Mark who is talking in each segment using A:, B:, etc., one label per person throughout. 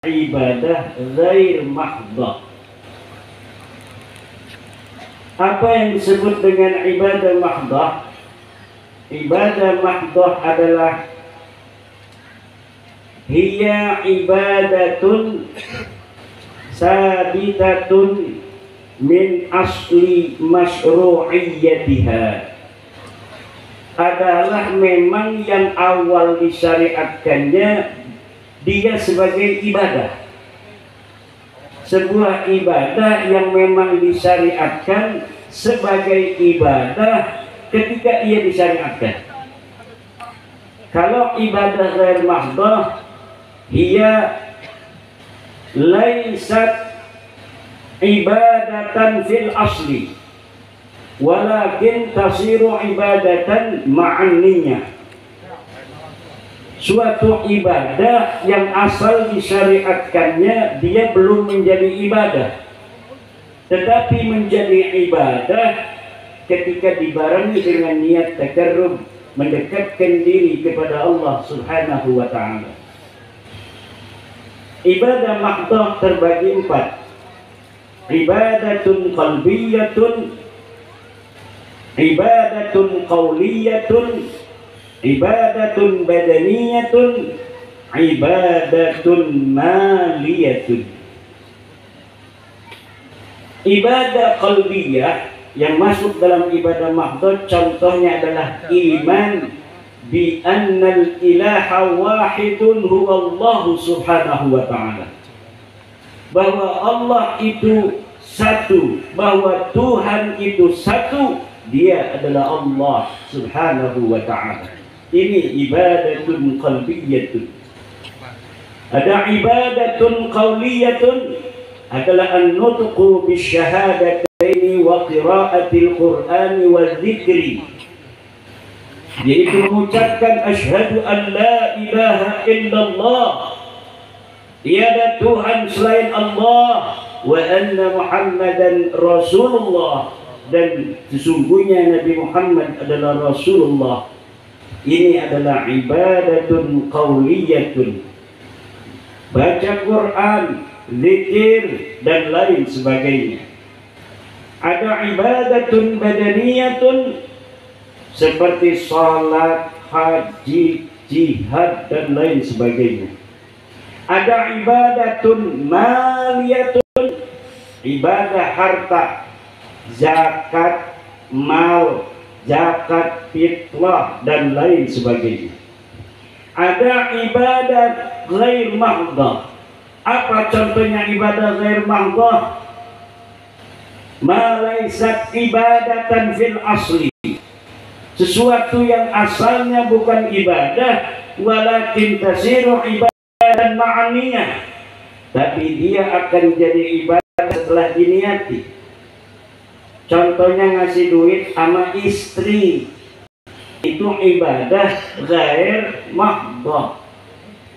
A: ibadah ghair mahdhah. Apa yang disebut dengan ibadah mahdhah? Ibadah mahdhah adalah hiya ibadatun sabitatun min asli masyru'iyyatiha, adalah memang yang awal disyariatkannya dia sebagai ibadah, sebuah ibadah yang memang disyariatkan sebagai ibadah ketika ia disyariatkan. Kalau ibadah ghair mahdhah, hiya laisat ibadatan fil asli, walakin tasiru ibadatan ma'aniyah. Suatu ibadah yang asal disyariatkannya dia belum menjadi ibadah, tetapi menjadi ibadah ketika dibarengi dengan niat takarrub, mendekatkan diri kepada Allah Subhanahu wa ta'ala. Ibadah mahdhah terbagi 4. Ibadatun qalbiyatun, ibadatun qauliyatun, ibadatun badaniyatun, ibadatun maliyatun. Ibadah qalbiyah yang masuk dalam ibadah mahdhah contohnya adalah iman bi annal ilaha wahidun huwallahu subhanahu wa ta'ala, bahwa Allah itu satu, bahwa Tuhan itu satu, dia adalah Allah subhanahu wa ta'ala. Ini ibadatun qalbiyatun. Ada ibadatun qauliyatun, adalah an-nutqu bisyahadataini wa qiraatil qur'ani wa dzikri, yaitu mengucapkan asyhadu an la ilaha illallah, tiada Tuhan selain Allah, wa anna Muhammadan Rasulullah, dan sesungguhnya Nabi Muhammad adalah Rasulullah. Ini adalah ibadatun qauliyatun, baca Quran, zikir dan lain sebagainya. Ada ibadatun badaniyatun seperti salat, haji, jihad dan lain sebagainya. Ada ibadatun maliyatun, ibadah harta, zakat mal, zakat fitrah dan lain sebagainya. Ada ibadat ghair mahdhah. Apa contohnya ibadah ghair mahdhah? Ma laysat ibadatan fil asli, sesuatu yang asalnya bukan ibadah, walakin tasiru ibadah ma'aniyah, tapi dia akan jadi ibadah setelah diniati. Contohnya ngasih duit sama istri, itu ibadah ghair mahdhah.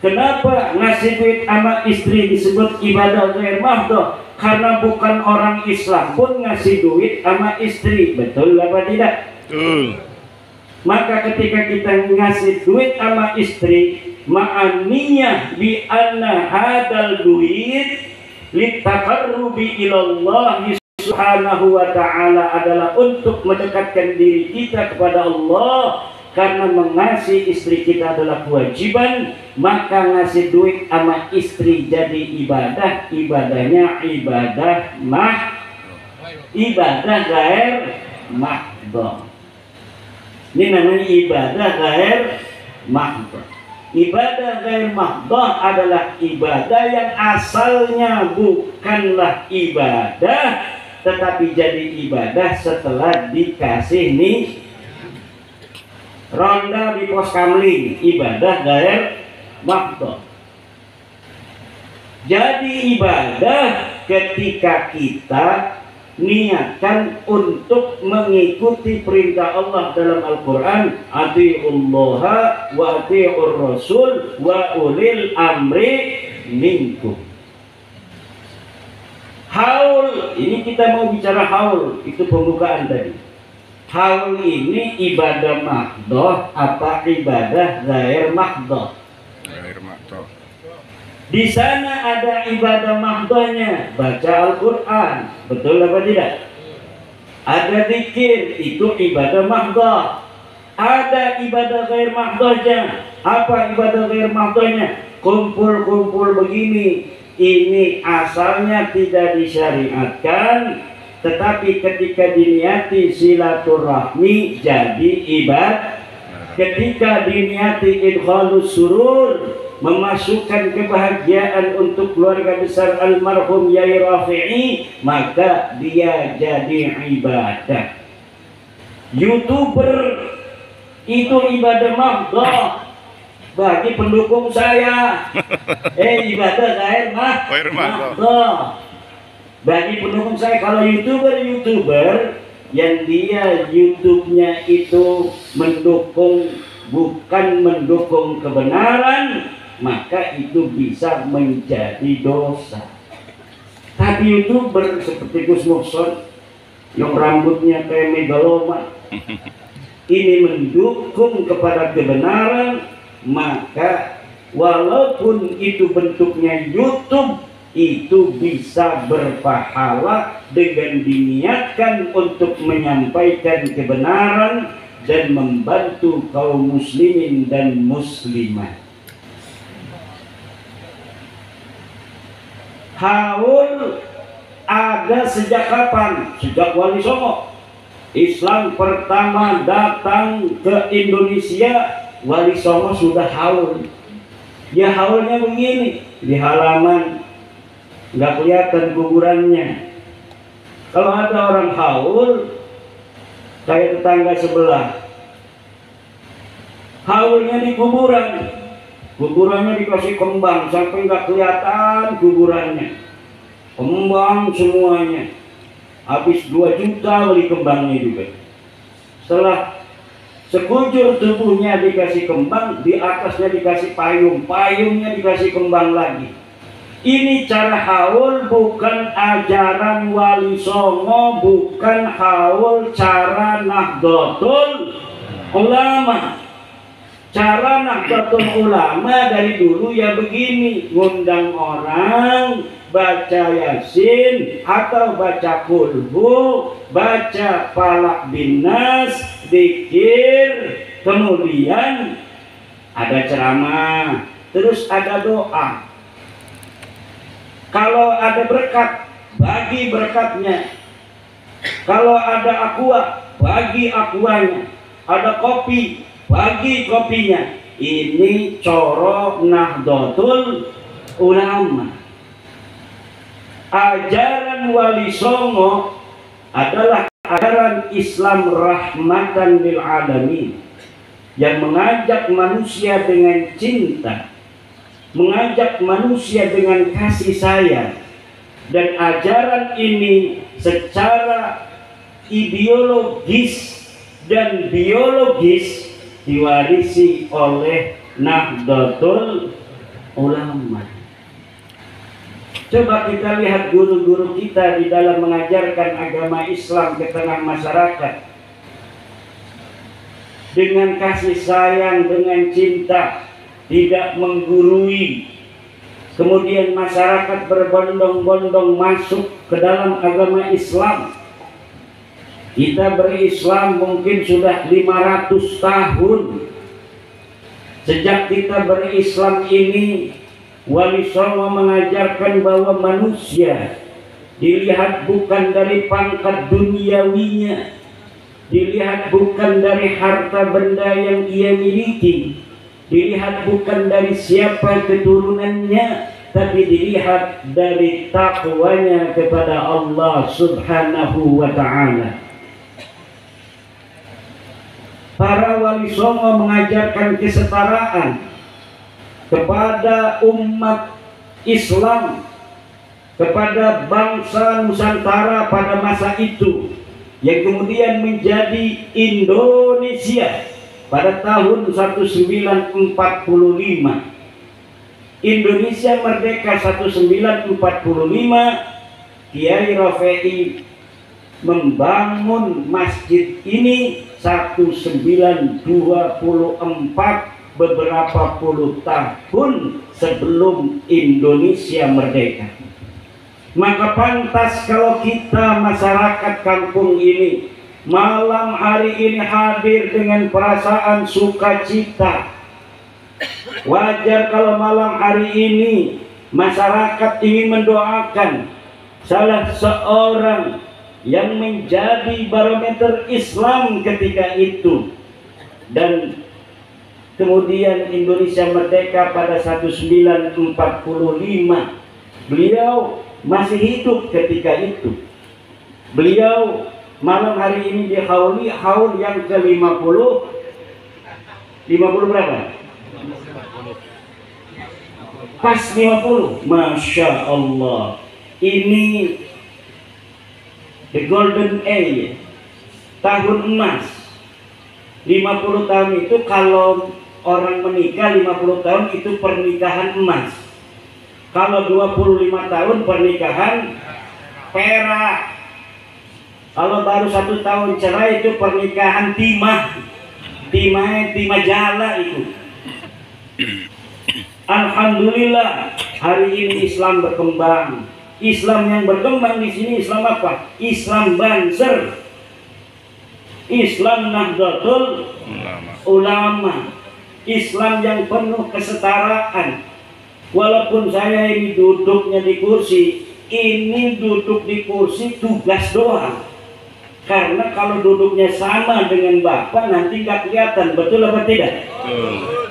A: Kenapa ngasih duit sama istri disebut ibadah ghair mahdhah? Karena bukan orang Islam pun ngasih duit sama istri, betul apa tidak? Maka ketika kita ngasih duit sama istri, ma'aniyah bi anna hadal duit litaqarrubi ilallahi subhanahu wa ta'ala, adalah untuk mendekatkan diri kita kepada Allah. Karena mengasihi istri kita adalah kewajiban, maka ngasih duit sama istri jadi ibadah. Ibadahnya ibadah ghair mahdhah. Ini namanya ibadah ghair mahdhah. Ibadah ghair mahdhah adalah ibadah yang asalnya bukanlah ibadah, tetapi jadi ibadah setelah dikasih nih ronda di pos kamling, ibadah ghair mahdhah. Jadi ibadah ketika kita niatkan untuk mengikuti perintah Allah dalam Al-Quran, atiullaha wa atiur rasul wa ulil amri minkum. Haul, ini kita mau bicara haul, itu pembukaan tadi. Haul ini ibadah mahdhah apa ibadah ghair mahdhah?
B: Ghair mahdhah.
A: Di sana ada ibadah mahdohnya, baca Al-Quran, betul apa tidak? Ada zikir, itu ibadah mahdoh. Ada ibadah ghair mahdohnya. Apa ibadah ghair mahdohnya? Kumpul-kumpul begini, ini asalnya tidak disyariatkan, tetapi ketika diniati silaturahmi jadi ibadah. Ketika diniati idkhalus surur, memasukkan kebahagiaan untuk keluarga besar almarhum Yai Rafi'i, maka dia jadi ibadah. YouTuber itu ibadah mahdoh bagi pendukung saya. Ibadah ghair mahdoh bagi pendukung saya. Kalau YouTuber yang dia YouTube-nya itu mendukung, bukan mendukung kebenaran, maka itu bisa menjadi dosa. Tapi YouTuber seperti Gus Muhson yang rambutnya kayak megaloman, ini mendukung kepada kebenaran, maka walaupun itu bentuknya YouTube, itu bisa berpahala dengan diniatkan untuk menyampaikan kebenaran dan membantu kaum muslimin dan muslimat. Haul ada sejak kapan? Sejak Wali Songo. Islam pertama datang ke Indonesia, Wali Songo sudah haul. Ya haulnya begini, di halaman nggak kelihatan kuburannya. Kalau ada orang haul, kayak tetangga sebelah, haulnya di kuburannya dikasih kembang sampai nggak kelihatan kuburannya, kembang semuanya. Habis 2 juta beli kembangnya juga. Setelah sekujur tubuhnya dikasih kembang, di atasnya dikasih payung, payungnya dikasih kembang lagi. Ini cara haul, bukan ajaran Wali Songo, bukan haul cara Nahdlatul Ulama. Cara Nahdlatul Ulama dari dulu ya begini, ngundang orang, baca Yasin atau baca Kulhu, baca Falaq bin Nas, zikir, kemudian ada ceramah, terus ada doa. Kalau ada berkat, bagi berkatnya. Kalau ada aqua, bagi aquanya. Ada kopi, bagi kopinya. Ini coro Nahdlatul Ulama. Ajaran Wali Songo adalah ajaran Islam rahmatan lil alamin, yang mengajak manusia dengan cinta, mengajak manusia dengan kasih sayang. Dan ajaran ini secara ideologis dan biologis diwarisi oleh Nahdlatul Ulama. Coba kita lihat guru-guru kita di dalam mengajarkan agama Islam ke tengah masyarakat, dengan kasih sayang, dengan cinta, tidak menggurui. Kemudian masyarakat berbondong-bondong masuk ke dalam agama Islam. Kita berislam mungkin sudah 500 tahun. Sejak kita berislam ini, Wali Songo mengajarkan bahwa manusia dilihat bukan dari pangkat duniawinya, dilihat bukan dari harta benda yang ia miliki, dilihat bukan dari siapa keturunannya, tapi dilihat dari takwanya kepada Allah Subhanahu wa ta'ala. Para Wali Songo mengajarkan kesetaraan kepada umat Islam, kepada bangsa Nusantara pada masa itu, yang kemudian menjadi Indonesia pada tahun 1945. Indonesia merdeka 1945. Kiai Rafi'i membangun masjid ini 1924 beberapa puluh tahun sebelum Indonesia merdeka. Maka pantas kalau kita masyarakat kampung ini malam hari ini hadir dengan perasaan sukacita. Wajar kalau malam hari ini masyarakat ingin mendoakan salah seorang yang menjadi barometer Islam ketika itu, dan kemudian Indonesia merdeka pada 1945. Beliau masih hidup ketika itu. Beliau malam hari ini dihauli haul yang ke-50. 50 berapa? Pas 50. Masya Allah. Ini the golden age, tahun emas. 50 tahun itu kalau orang menikah 50 tahun itu pernikahan emas. Kalau 25 tahun pernikahan perak. Kalau baru 1 tahun cerai itu pernikahan timah. Timah jala itu. Alhamdulillah hari ini Islam berkembang. Islam yang berkembang di sini Islam apa? Islam Banser. Islam Nahdlatul Ulama. Islam yang penuh kesetaraan. Walaupun saya ini duduknya di kursi, ini duduk di kursi tugas doang. Karena kalau duduknya sama dengan Bapak nanti nggak kelihatan, betul apa tidak? Betul.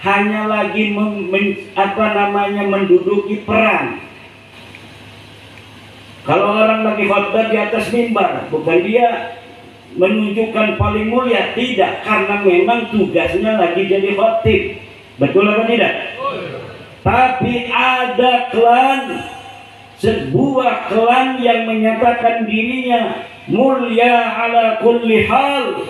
A: Hanya lagi menduduki peran. Kalau orang lagi khotbah di atas mimbar, bukan dia menunjukkan paling mulia, tidak, karena memang tugasnya lagi jadi khotib, betul apa tidak? Tapi ada klan, sebuah klan yang menyatakan dirinya mulia ala kulli hal,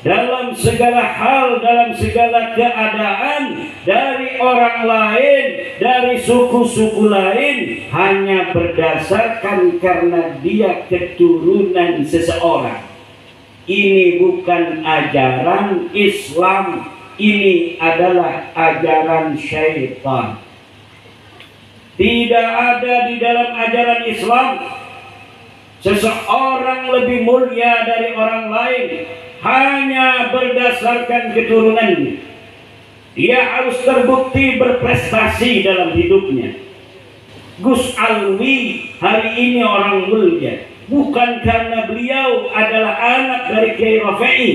A: dalam segala hal, dalam segala keadaan, dari orang lain, dari suku-suku lain, hanya berdasarkan karena dia keturunan seseorang. Ini bukan ajaran Islam, ini adalah ajaran syaitan. Tidak ada di dalam ajaran Islam seseorang lebih mulia dari orang lain hanya berdasarkan keturunannya. Dia harus terbukti berprestasi dalam hidupnya. Gus Alwi hari ini orang mulia bukan karena beliau adalah anak dari Kiai Rafi'i,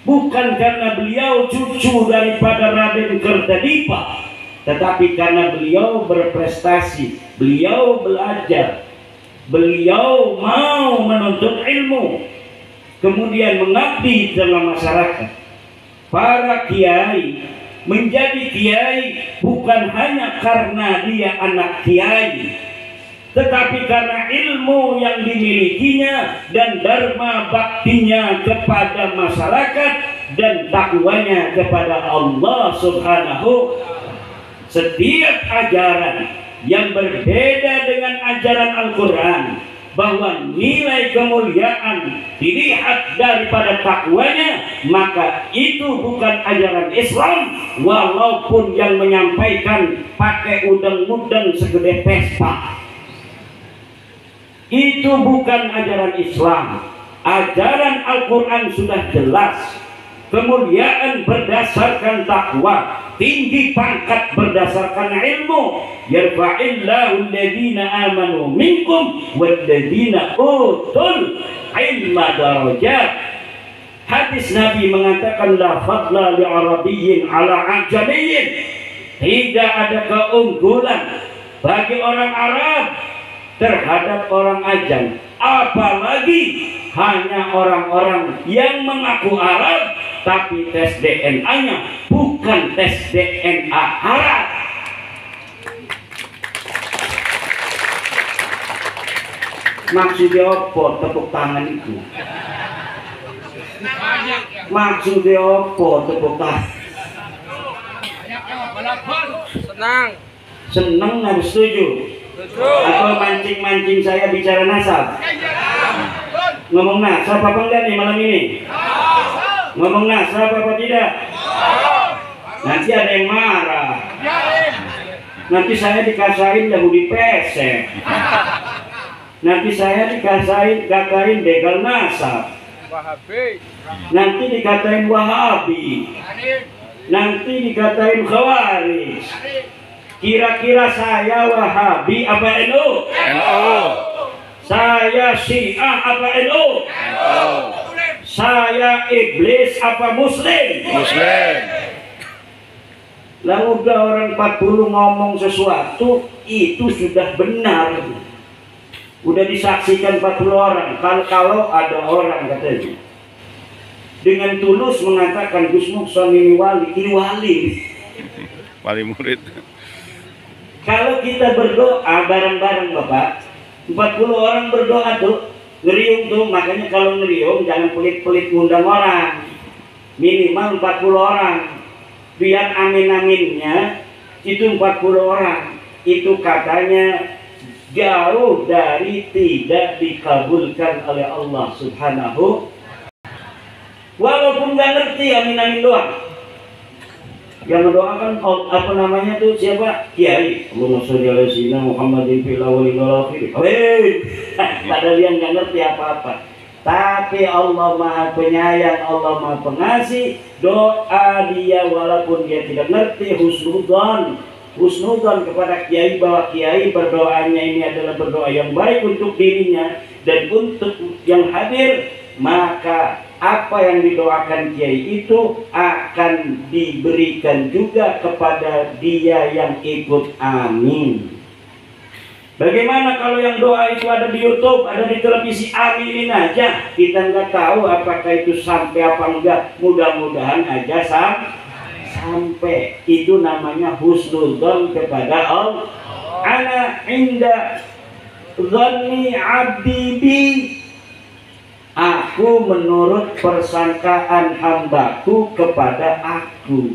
A: bukan karena beliau cucu daripada Raden Kertadipa, tetapi karena beliau berprestasi, beliau belajar, beliau mau menuntut ilmu, kemudian mengabdi dalam masyarakat. Para kiai menjadi kiai bukan hanya karena dia anak kiai, tetapi karena ilmu yang dimilikinya dan dharma baktinya kepada masyarakat dan takwanya kepada Allah Subhanahu. Setiap ajaran yang berbeda dengan ajaran Al-Quran, bahwa nilai kemuliaan dilihat daripada takwanya, maka itu bukan ajaran Islam, walaupun yang menyampaikan pakai udang-udang segede Vespa. Itu bukan ajaran Islam. Ajaran Al-Quran sudah jelas. Kemuliaan berdasarkan takwa, tinggi pangkat berdasarkan ilmu. Yarfa'illahu alladhina amanu minkum walladhina utul ilma darajat. Hadis Nabi mengatakan la fadla li arabiyyin ala ajamiyyin. Tidak ada keunggulan bagi orang Arab terhadap orang ajam, apalagi hanya orang-orang yang mengaku Arab tapi tes DNA-nya bukan tes DNA Arab. Maksudnya apa tepuk tangan itu? Maksudnya apa tepuk tangan? Senang harus setuju. Atau mancing-mancing saya bicara nasab? Ngomong nasab apa enggak nih malam ini? Ngomong nasab apa tidak? Nanti ada yang marah. Nanti saya dikasain Yahudi pesek. Nanti saya dikatain begal nasab. Nanti dikatain Wahabi. Nanti dikatain Khawarij. Kira-kira saya Wahabi apa NU?
B: NU.
A: Saya Syiah apa NU?
B: NU.
A: Saya iblis apa Muslim?
B: Muslim.
A: Lalu udah orang 40 ngomong sesuatu itu sudah benar. Udah disaksikan 40 orang. Kalau ada orang katanya dengan tulus mengatakan Gus Mukson ini wali,
B: Wali murid.
A: Kalau kita berdoa bareng-bareng Bapak, 40 orang berdoa tuh, ngeriung tuh, makanya kalau ngeriung jangan pelit-pelit ngundang orang. Minimal 40 orang. Biar amin-aminnya itu 40 orang. Itu katanya jauh dari tidak dikabulkan oleh Allah Subhanahu. Walaupun nggak ngerti amin-amin doang. Yang mendoakan apa namanya tuh siapa? Kiai. Allahumma sholli ala sayyidina Muhammadin fil awwalin wal akhirin. Padahal dia nggak ngerti apa-apa. Tapi Allah Maha Penyayang, Allah Maha Pengasih. Doa dia walaupun dia tidak ngerti, husnudzon kepada kiai bahwa kiai berdoanya ini adalah berdoa yang baik untuk dirinya dan untuk yang hadir, maka apa yang didoakan kiai itu akan diberikan juga kepada dia yang ikut. Amin. Bagaimana kalau yang doa itu ada di YouTube, ada di televisi, aminin aja. Kita nggak tahu apakah itu sampai apa enggak. Mudah-mudahan aja sampai. Itu namanya husnudzon kepada Allah. Ana inda dhanni abdi bi. Aku menurut persangkaan hambaku kepada aku.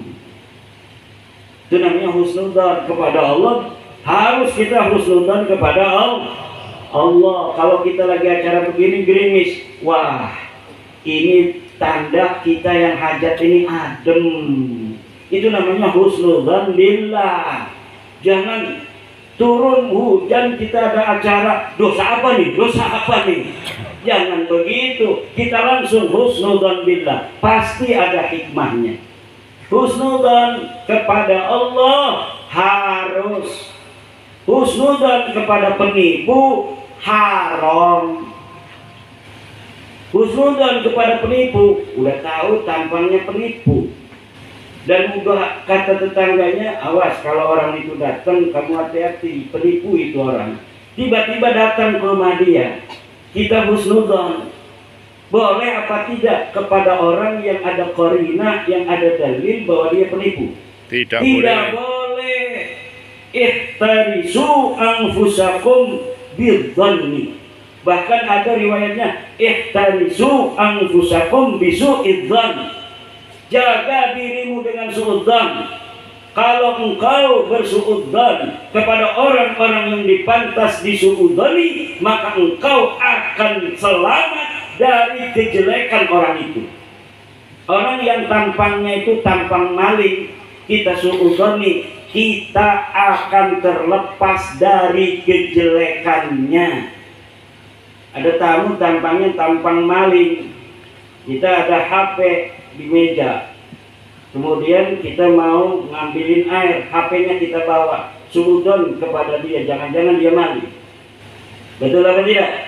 A: Itu namanya husnudzon kepada Allah. Harus kita husnudzon kepada Allah. Kalau kita lagi acara begini gerimis, wah ini tanda kita yang hajat ini adem. Itu namanya husnudzon billah. Jangan turun hujan kita ada acara, dosa apa nih? Jangan begitu. Kita langsung husnudzon billah. Pasti ada hikmahnya. Husnudzon kepada Allah harus. Husnudzon kepada penipu haram. Husnudzon kepada penipu, udah tahu tampangnya penipu. Dan udah kata tetangganya, awas kalau orang itu datang kamu hati-hati, penipu itu orang. Tiba-tiba datang ke rumah dia, kita husnudzon. Boleh apa tidak kepada orang yang ada qarinah, yang ada dalil bahwa dia penipu?
B: Tidak
A: boleh. Ihtarisu anfusakum bidzanni. Bahkan ada riwayatnya ihtarisu anfusakum bisu'idzan. Jaga dirimu dengan suudzan. Kalau engkau bersuudzan kepada orang-orang yang dipantas disuudzani, maka engkau akan selamat dari kejelekan orang itu. Orang yang tampangnya itu tampang maling, kita suudzani, kita akan terlepas dari kejelekannya. Ada tamu tampangnya tampang maling, kita ada HP di meja, kemudian kita mau ngambilin air, HP-nya kita bawa, suudzon kepada dia, jangan-jangan dia maling. Betul apa tidak?